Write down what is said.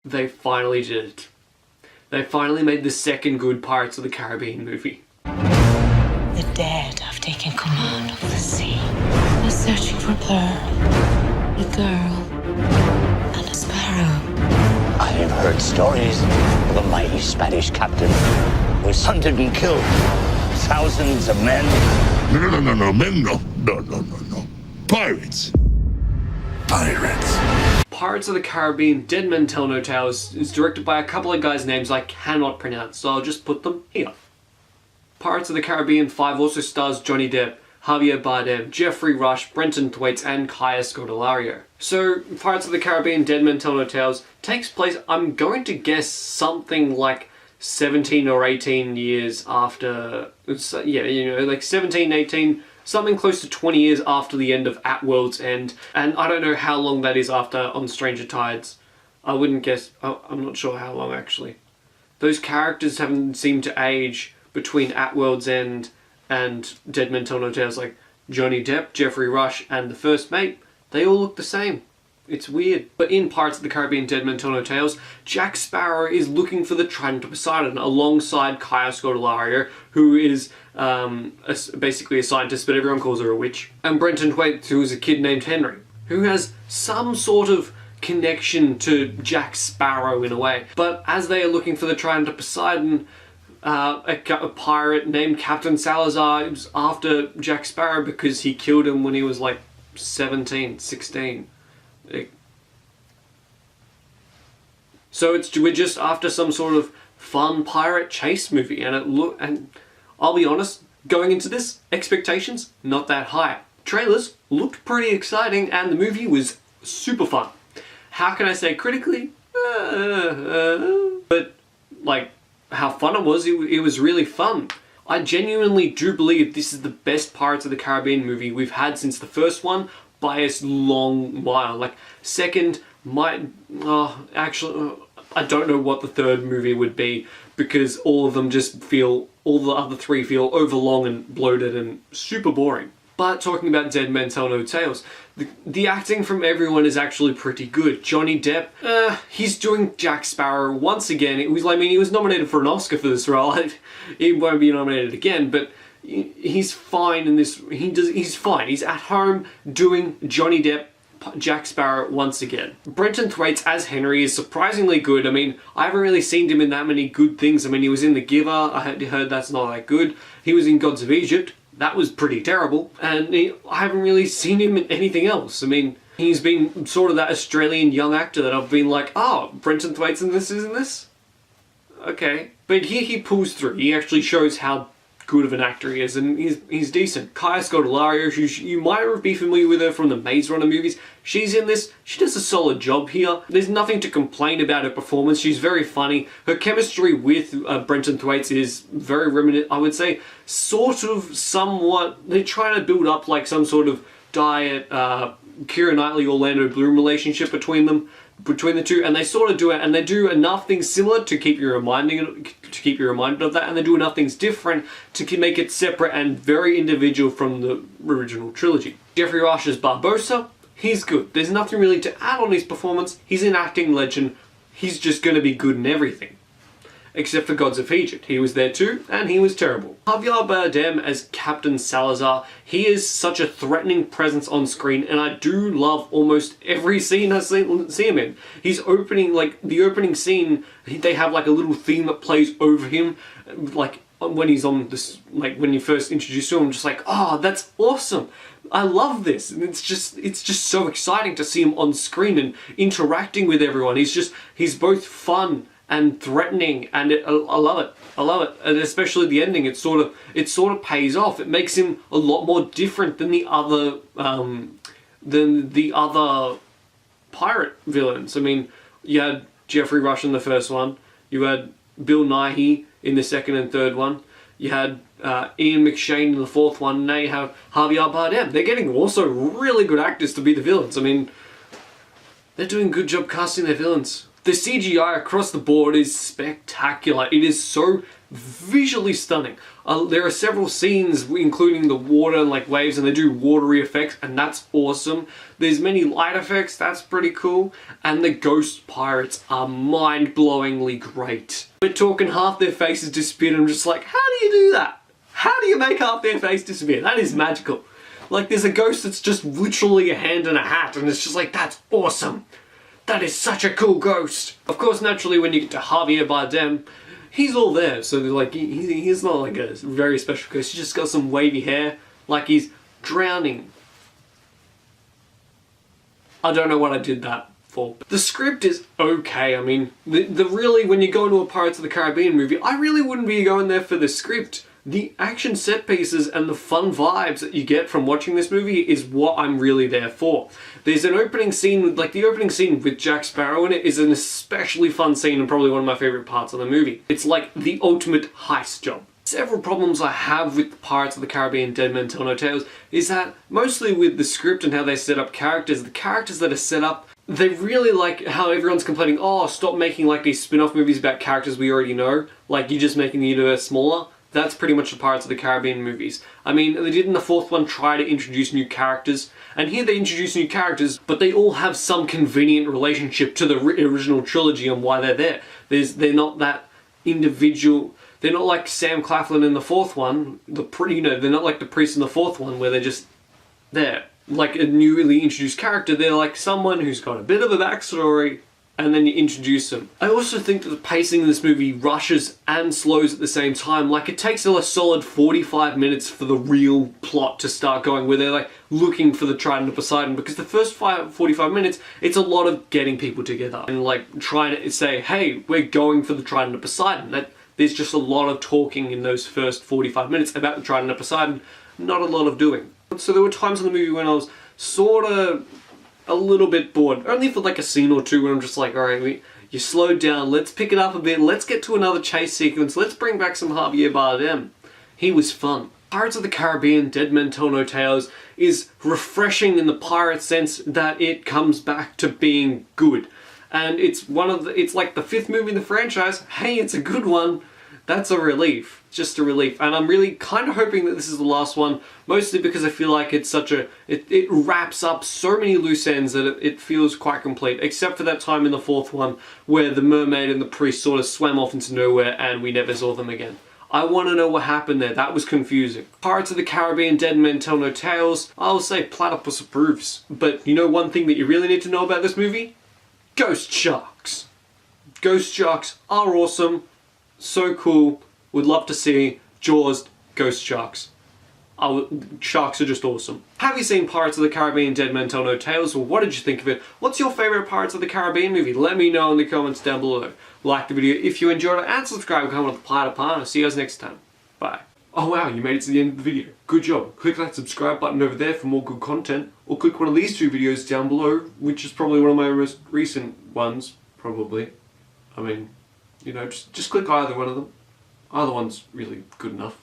They finally did it. They finally made the second good Pirates of the Caribbean movie. The dead have taken command of the sea. They're searching for Pearl, a girl, and a sparrow. I have heard stories of a mighty Spanish captain who was hunted and killed thousands of men. No, men, no. Pirates. Pirates. Pirates of the Caribbean Dead Men Tell No Tales is directed by a couple of guys' names I cannot pronounce, so I'll just put them here. Pirates of the Caribbean 5 also stars Johnny Depp, Javier Bardem, Jeffrey Rush, Brenton Thwaites, and Kaya Scodelario. So, Pirates of the Caribbean Dead Men Tell No Tales takes place, I'm going to guess, something like 17 or 18 years after, like 17, 18, something close to 20 years after the end of At World's End. And I don't know how long that is after On Stranger Tides. I wouldn't guess, I'm not sure how long actually. Those characters haven't seemed to age between At World's End and Dead Men Tell No Tales, like Johnny Depp, Jeffrey Rush, and the First Mate. They all look the same. It's weird. But in Pirates of the Caribbean Dead Men Tell No Tales, Jack Sparrow is looking for the Trident of Poseidon alongside Kaya Scodelario, who is basically a scientist, but everyone calls her a witch. And Brenton Thwaites, who is a kid named Henry, who has some sort of connection to Jack Sparrow in a way. But as they are looking for the Trident of Poseidon, a pirate named Captain Salazar is after Jack Sparrow because he killed him when he was like 17, 16. So we're just after some sort of fun pirate chase movie, and I'll be honest, going into this, expectations not that high. Trailers looked pretty exciting, and the movie was super fun. How can I say critically? But like how fun it was really fun. I genuinely do believe this is the best Pirates of the Caribbean movie we've had since the first one by a long while. Like, second might... actually, I don't know what the third movie would be, because all of them just feel... all the other three feel overlong and bloated and super boring. But talking about Dead Men Tell No Tales, the acting from everyone is actually pretty good. Johnny Depp, he's doing Jack Sparrow once again. He was nominated for an Oscar for this role. He won't be nominated again, but he's fine in this. He's fine. He's at home doing Johnny Depp, Jack Sparrow once again. Brenton Thwaites as Henry is surprisingly good. I mean, I haven't really seen him in that many good things. I mean, he was in The Giver. I heard that's not that good. He was in Gods of Egypt. That was pretty terrible. And I haven't really seen him in anything else. I mean, he's been sort of that Australian young actor that I've been like, oh, Brenton Thwaites in this, isn't this? Okay. But here he pulls through. He actually shows how good of an actor he is, and he's decent. Kaya Scodelario, you might be familiar with her from the Maze Runner movies. She's in this. She does a solid job here. There's nothing to complain about her performance. She's very funny. Her chemistry with Brenton Thwaites is very reminiscent, I would say, sort of somewhat. They're trying to build up like some sort of diet Keira Knightley, Orlando Bloom relationship between the two, and they sort of do it, and they do enough things similar to keep you reminded of that, and they do enough things different to make it separate and very individual from the original trilogy. Jeffrey Rush as Barbossa, he's good. There's nothing really to add on his performance. He's an acting legend. He's just going to be good in everything. Except for Gods of Egypt. He was there too, and he was terrible. Javier Bardem as Captain Salazar. He is such a threatening presence on screen, and I do love almost every scene I see him in. He's opening, like, the opening scene, they have like a little theme that plays over him, like, when he's on this, like, when you first introduce to him, I'm just like, oh, that's awesome. I love this, and it's just so exciting to see him on screen and interacting with everyone. He's both fun and threatening, and I love it. I love it, and especially the ending. It sort of pays off. It makes him a lot more different than the other pirate villains. I mean, you had Jeffrey Rush in the first one. You had Bill Nighy in the second and third one. You had Ian McShane in the fourth one. And now you have Javier Bardem. They're getting also really good actors to be the villains. I mean, they're doing a good job casting their villains. The CGI across the board is spectacular. It is so visually stunning. There are several scenes including the water and like waves, and they do watery effects, and that's awesome. There's many light effects, that's pretty cool, and the ghost pirates are mind-blowingly great. We're talking half their faces disappeared, and I'm just like, how do you do that? How do you make half their face disappear? That is magical. Like, there's a ghost that's just literally a hand and a hat, and it's just like, that's awesome. That is such a cool ghost. Of course, naturally, when you get to Javier Bardem, he's all there. So, like, he's not like a very special ghost. He's just got some wavy hair, like he's drowning. I don't know what I did that for. The script is okay. I mean, the really, when you go into a Pirates of the Caribbean movie, I really wouldn't be going there for the script. The action set pieces and the fun vibes that you get from watching this movie is what I'm really there for. There's an opening scene, like the opening scene with Jack Sparrow in it is an especially fun scene and probably one of my favourite parts of the movie. It's like the ultimate heist job. Several problems I have with Pirates of the Caribbean Dead Men Tell No Tales is that mostly with the script and how they set up characters, the characters that are set up, they really like how everyone's complaining, oh, stop making like these spin-off movies about characters we already know, like you're just making the universe smaller. That's pretty much the Pirates of the Caribbean movies. I mean, they did in the fourth one try to introduce new characters, and here they introduce new characters, but they all have some convenient relationship to the original trilogy and why they're there. They're not that individual. They're not like Sam Claflin in the fourth one. They're not like the priest in the fourth one where they're just there. Like a newly introduced character, they're like someone who's got a bit of a backstory, and then you introduce them. I also think that the pacing in this movie rushes and slows at the same time. Like, it takes a solid 45 minutes for the real plot to start going, where they're like looking for the Trident of Poseidon, because the first 45 minutes, it's a lot of getting people together and like trying to say, hey, we're going for the Trident of Poseidon. There's just a lot of talking in those first 45 minutes about the Trident of Poseidon, not a lot of doing. So there were times in the movie when I was sort of a little bit bored, only for like a scene or two when I'm just like, alright, you slowed down, let's pick it up a bit, let's get to another chase sequence, let's bring back some Javier Bardem. He was fun. Pirates of the Caribbean Dead Men Tell No Tales is refreshing in the pirate sense that it comes back to being good. And it's like the fifth movie in the franchise. Hey, it's a good one. That's a relief. Just a relief. And I'm really kind of hoping that this is the last one, mostly because I feel like it's it wraps up so many loose ends that it feels quite complete, except for that time in the fourth one where the mermaid and the priest sort of swam off into nowhere and we never saw them again. I want to know what happened there. That was confusing. Pirates of the Caribbean Dead Men Tell No Tales, I'll say Platypus approves. But you know one thing that you really need to know about this movie? Ghost sharks. Ghost sharks are awesome. So cool. Would love to see Jaws ghost sharks. Sharks are just awesome. Have you seen Pirates of the Caribbean Dead Men Tell No Tales? Well, what did you think of it? What's your favourite Pirates of the Caribbean movie? Let me know in the comments down below. Like the video if you enjoyed it, and subscribe and comment on the Platypus. I'll see you guys next time. Bye. Oh wow, you made it to the end of the video. Good job. Click that subscribe button over there for more good content, or click one of these two videos down below, which is probably one of my most recent ones, probably. I mean, you know, just click either one of them. Either one's really good enough.